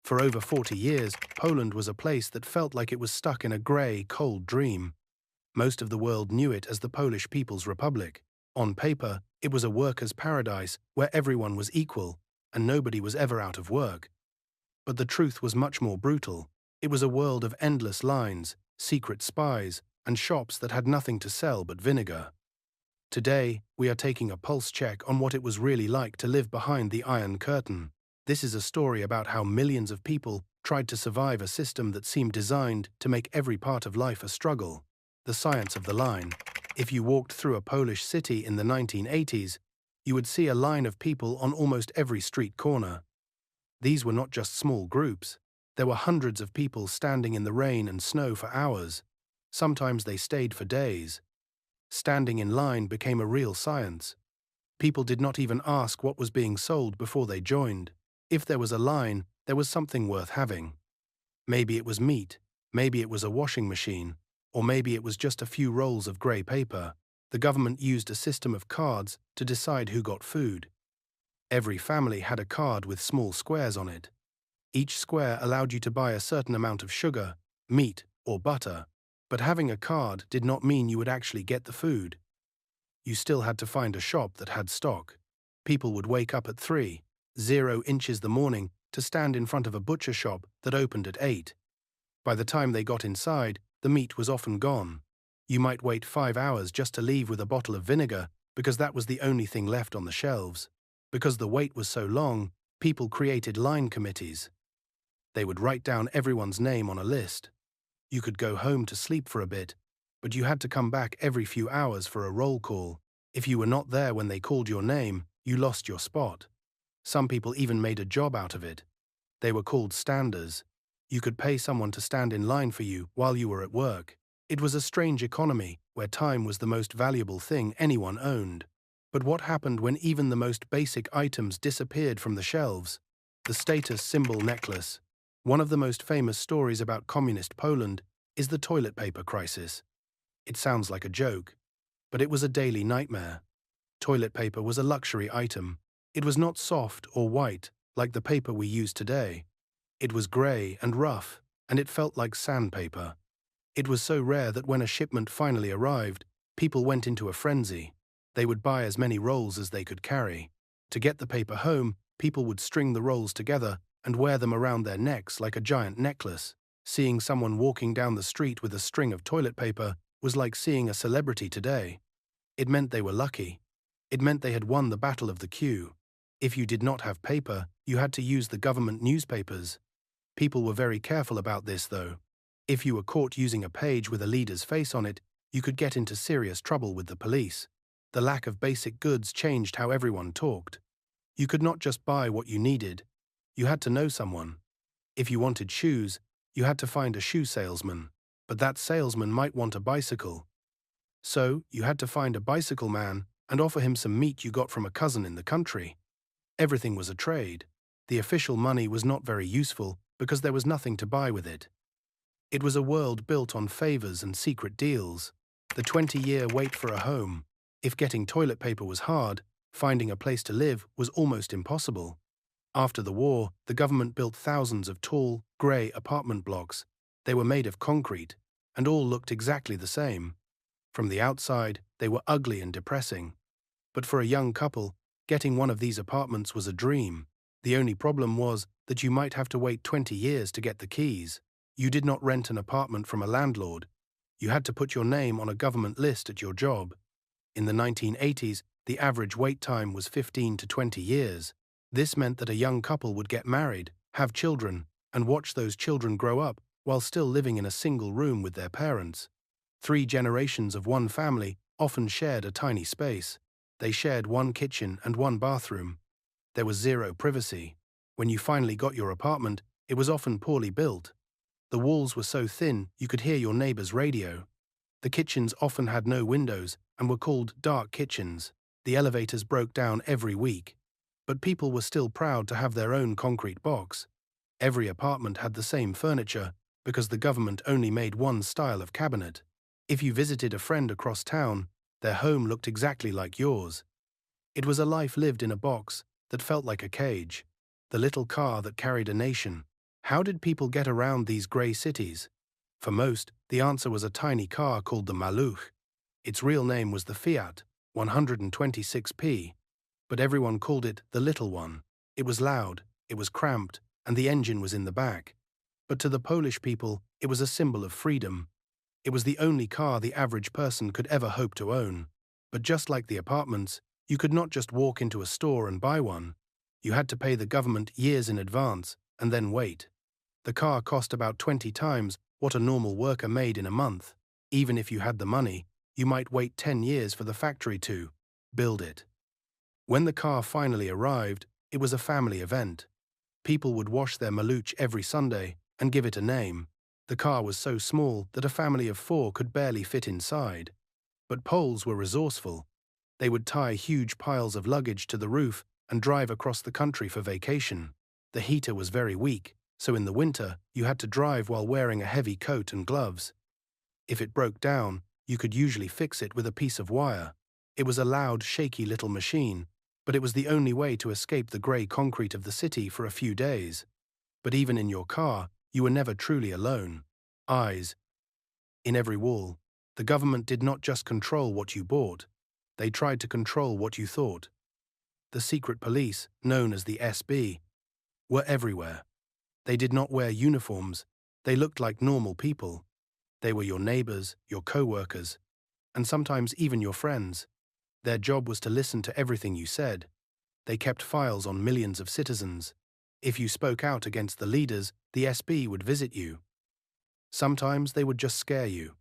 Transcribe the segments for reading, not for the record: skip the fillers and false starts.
For over 40 years, Poland was a place that felt like it was stuck in a grey, cold dream. Most of the world knew it as the Polish People's Republic. On paper, it was a workers' paradise where everyone was equal and nobody was ever out of work. But the truth was much more brutal. It was a world of endless lines, secret spies, and shops that had nothing to sell but vinegar. Today, we are taking a pulse check on what it was really like to live behind the Iron Curtain. This is a story about how millions of people tried to survive a system that seemed designed to make every part of life a struggle. The science of the line. If you walked through a Polish city in the 1980s, you would see a line of people on almost every street corner. These were not just small groups. There were hundreds of people standing in the rain and snow for hours. Sometimes they stayed for days. Standing in line became a real science. People did not even ask what was being sold before they joined. If there was a line, there was something worth having. Maybe it was meat, maybe it was a washing machine, or maybe it was just a few rolls of grey paper. The government used a system of cards to decide who got food. Every family had a card with small squares on it. Each square allowed you to buy a certain amount of sugar, meat, or butter. But having a card did not mean you would actually get the food. You still had to find a shop that had stock. People would wake up at 3:00 the morning to stand in front of a butcher shop that opened at 8. By the time they got inside, the meat was often gone. You might wait 5 hours just to leave with a bottle of vinegar because that was the only thing left on the shelves. Because the wait was so long, people created line committees. They would write down everyone's name on a list. You could go home to sleep for a bit, but you had to come back every few hours for a roll call. If you were not there when they called your name, you lost your spot. Some people even made a job out of it. They were called standers. You could pay someone to stand in line for you while you were at work. It was a strange economy where time was the most valuable thing anyone owned. But what happened when even the most basic items disappeared from the shelves? The status symbol necklace. One of the most famous stories about communist Poland is the toilet paper crisis. It sounds like a joke, but it was a daily nightmare. Toilet paper was a luxury item. It was not soft or white like the paper we use today. It was grey and rough, and it felt like sandpaper. It was so rare that when a shipment finally arrived, people went into a frenzy. They would buy as many rolls as they could carry. To get the paper home, people would string the rolls together and wear them around their necks like a giant necklace. Seeing someone walking down the street with a string of toilet paper was like seeing a celebrity today. It meant they were lucky. It meant they had won the battle of the queue. If you did not have paper, you had to use the government newspapers. People were very careful about this, though. If you were caught using a page with a leader's face on it, you could get into serious trouble with the police. The lack of basic goods changed how everyone talked. You could not just buy what you needed. You had to know someone. If you wanted shoes, you had to find a shoe salesman, but that salesman might want a bicycle. So, you had to find a bicycle man and offer him some meat you got from a cousin in the country. Everything was a trade. The official money was not very useful because there was nothing to buy with it. It was a world built on favors and secret deals. The 20-year wait for a home. If getting toilet paper was hard, finding a place to live was almost impossible. After the war, the government built thousands of tall, grey apartment blocks. They were made of concrete, and all looked exactly the same. From the outside, they were ugly and depressing. But for a young couple, getting one of these apartments was a dream. The only problem was that you might have to wait 20 years to get the keys. You did not rent an apartment from a landlord. You had to put your name on a government list at your job. In the 1980s, the average wait time was 15 to 20 years. This meant that a young couple would get married, have children, and watch those children grow up while still living in a single room with their parents. 3 generations of one family often shared a tiny space. They shared one kitchen and one bathroom. There was zero privacy. When you finally got your apartment, it was often poorly built. The walls were so thin you could hear your neighbor's radio. The kitchens often had no windows and were called dark kitchens. The elevators broke down every week. But people were still proud to have their own concrete box. Every apartment had the same furniture because the government only made one style of cabinet. If you visited a friend across town, their home looked exactly like yours. It was a life lived in a box that felt like a cage, the little car that carried a nation. How did people get around these grey cities? For most, the answer was a tiny car called the Maluch. Its real name was the Fiat 126P, but everyone called it the little one. It was loud, it was cramped, and the engine was in the back. But to the Polish people, it was a symbol of freedom. It was the only car the average person could ever hope to own. But just like the apartments, you could not just walk into a store and buy one. You had to pay the government years in advance and then wait. The car cost about 20 times what a normal worker made in a month. Even if you had the money, you might wait 10 years for the factory to build it. When the car finally arrived, it was a family event. People would wash their Maluch every Sunday and give it a name. The car was so small that a family of 4 could barely fit inside. But Poles were resourceful. They would tie huge piles of luggage to the roof and drive across the country for vacation. The heater was very weak, so in the winter you had to drive while wearing a heavy coat and gloves. If it broke down, you could usually fix it with a piece of wire. It was a loud, shaky little machine, but it was the only way to escape the grey concrete of the city for a few days. But even in your car, you were never truly alone. Eyes in every wall. The government did not just control what you bought, they tried to control what you thought. The secret police, known as the SB, were everywhere. They did not wear uniforms, they looked like normal people. They were your neighbours, your co-workers, and sometimes even your friends. Their job was to listen to everything you said. They kept files on millions of citizens. If you spoke out against the leaders, the SB would visit you. Sometimes they would just scare you.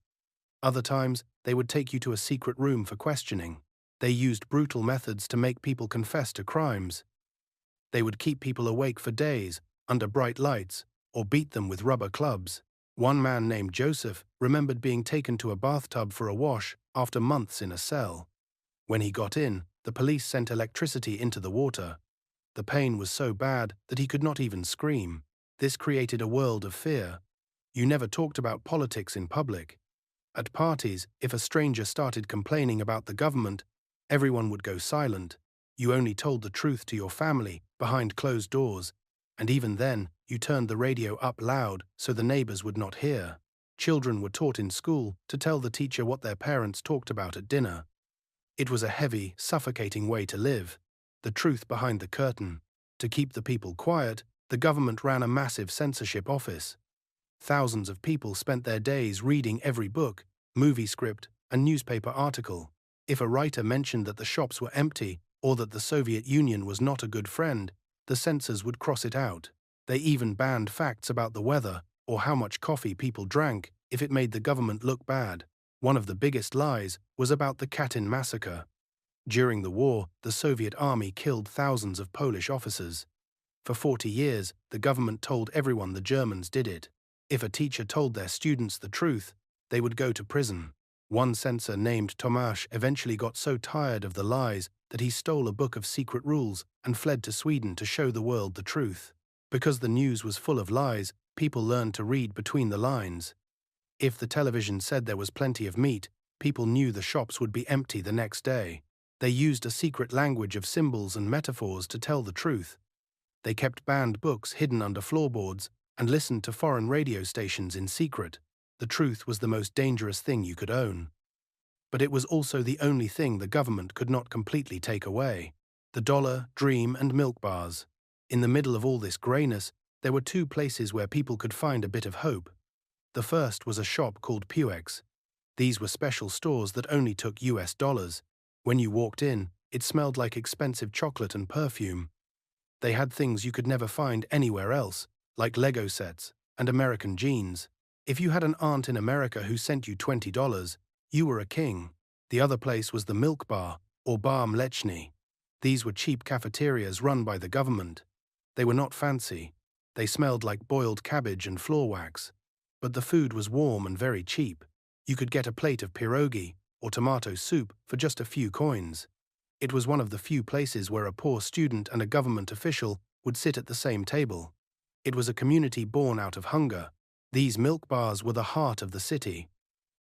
Other times, they would take you to a secret room for questioning. They used brutal methods to make people confess to crimes. They would keep people awake for days, under bright lights, or beat them with rubber clubs. One man named Joseph remembered being taken to a bathtub for a wash after months in a cell. When he got in, the police sent electricity into the water. The pain was so bad that he could not even scream. This created a world of fear. You never talked about politics in public. At parties, if a stranger started complaining about the government, everyone would go silent. You only told the truth to your family behind closed doors, and even then, you turned the radio up loud so the neighbors would not hear. Children were taught in school to tell the teacher what their parents talked about at dinner. It was a heavy, suffocating way to live. The truth behind the curtain. To keep the people quiet, the government ran a massive censorship office. Thousands of people spent their days reading every book, movie script, and newspaper article. If a writer mentioned that the shops were empty or that the Soviet Union was not a good friend, the censors would cross it out. They even banned facts about the weather or how much coffee people drank if it made the government look bad. One of the biggest lies was about the Katyn massacre. During the war, the Soviet army killed thousands of Polish officers. For 40 years, the government told everyone the Germans did it. If a teacher told their students the truth, they would go to prison. One censor named Tomasz eventually got so tired of the lies that he stole a book of secret rules and fled to Sweden to show the world the truth. Because the news was full of lies, people learned to read between the lines. If the television said there was plenty of meat, people knew the shops would be empty the next day. They used a secret language of symbols and metaphors to tell the truth. They kept banned books hidden under floorboards and listened to foreign radio stations in secret. The truth was the most dangerous thing you could own. But it was also the only thing the government could not completely take away. The dollar, dream, and milk bars. In the middle of all this greyness, there were 2 places where people could find a bit of hope. The first was a shop called Puex. These were special stores that only took US dollars. When you walked in, it smelled like expensive chocolate and perfume. They had things you could never find anywhere else, like Lego sets and American jeans. If you had an aunt in America who sent you $20, you were a king. The other place was the Milk Bar, or Bar Mleczny. These were cheap cafeterias run by the government. They were not fancy. They smelled like boiled cabbage and floor wax. But the food was warm and very cheap. You could get a plate of pierogi or tomato soup for just a few coins. It was one of the few places where a poor student and a government official would sit at the same table. It was a community born out of hunger. These milk bars were the heart of the city.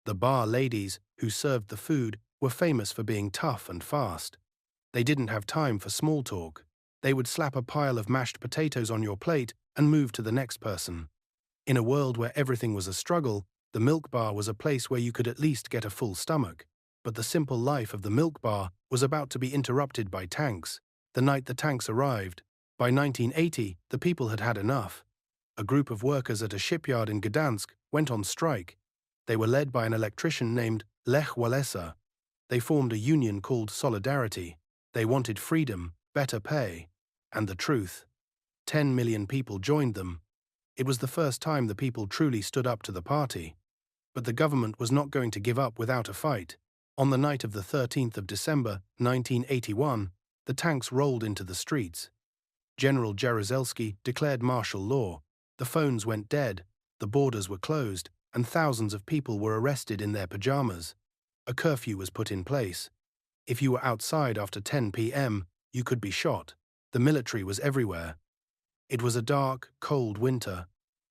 The bar ladies, who served the food, were famous for being tough and fast. They didn't have time for small talk. They would slap a pile of mashed potatoes on your plate and move to the next person. In a world where everything was a struggle, the milk bar was a place where you could at least get a full stomach. But the simple life of the milk bar was about to be interrupted by tanks. The night the tanks arrived, by 1980, the people had had enough. A group of workers at a shipyard in Gdansk went on strike. They were led by an electrician named Lech Walesa. They formed a union called Solidarity. They wanted freedom, better pay, and the truth. 10 million people joined them. It was the first time the people truly stood up to the party. But the government was not going to give up without a fight. On the night of the 13th of December, 1981, the tanks rolled into the streets. General Jaruzelski declared martial law. The phones went dead, the borders were closed, and thousands of people were arrested in their pajamas. A curfew was put in place. If you were outside after 10 p.m., you could be shot. The military was everywhere. It was a dark, cold winter,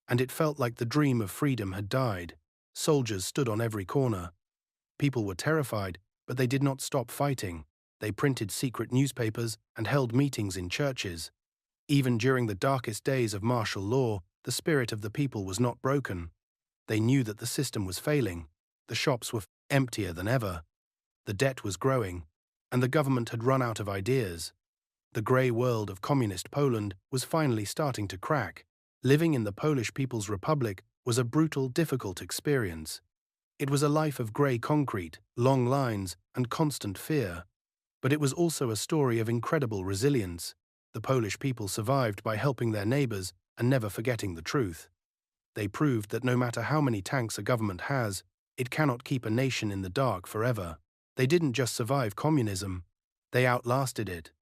and it felt like the dream of freedom had died. Soldiers stood on every corner. People were terrified, but they did not stop fighting. They printed secret newspapers and held meetings in churches. Even during the darkest days of martial law, the spirit of the people was not broken. They knew that the system was failing. The shops were emptier than ever. The debt was growing, and the government had run out of ideas. The grey world of communist Poland was finally starting to crack. Living in the Polish People's Republic was a brutal, difficult experience. It was a life of grey concrete, long lines, and constant fear. But it was also a story of incredible resilience. The Polish people survived by helping their neighbours and never forgetting the truth. They proved that no matter how many tanks a government has, it cannot keep a nation in the dark forever. They didn't just survive communism, they outlasted it.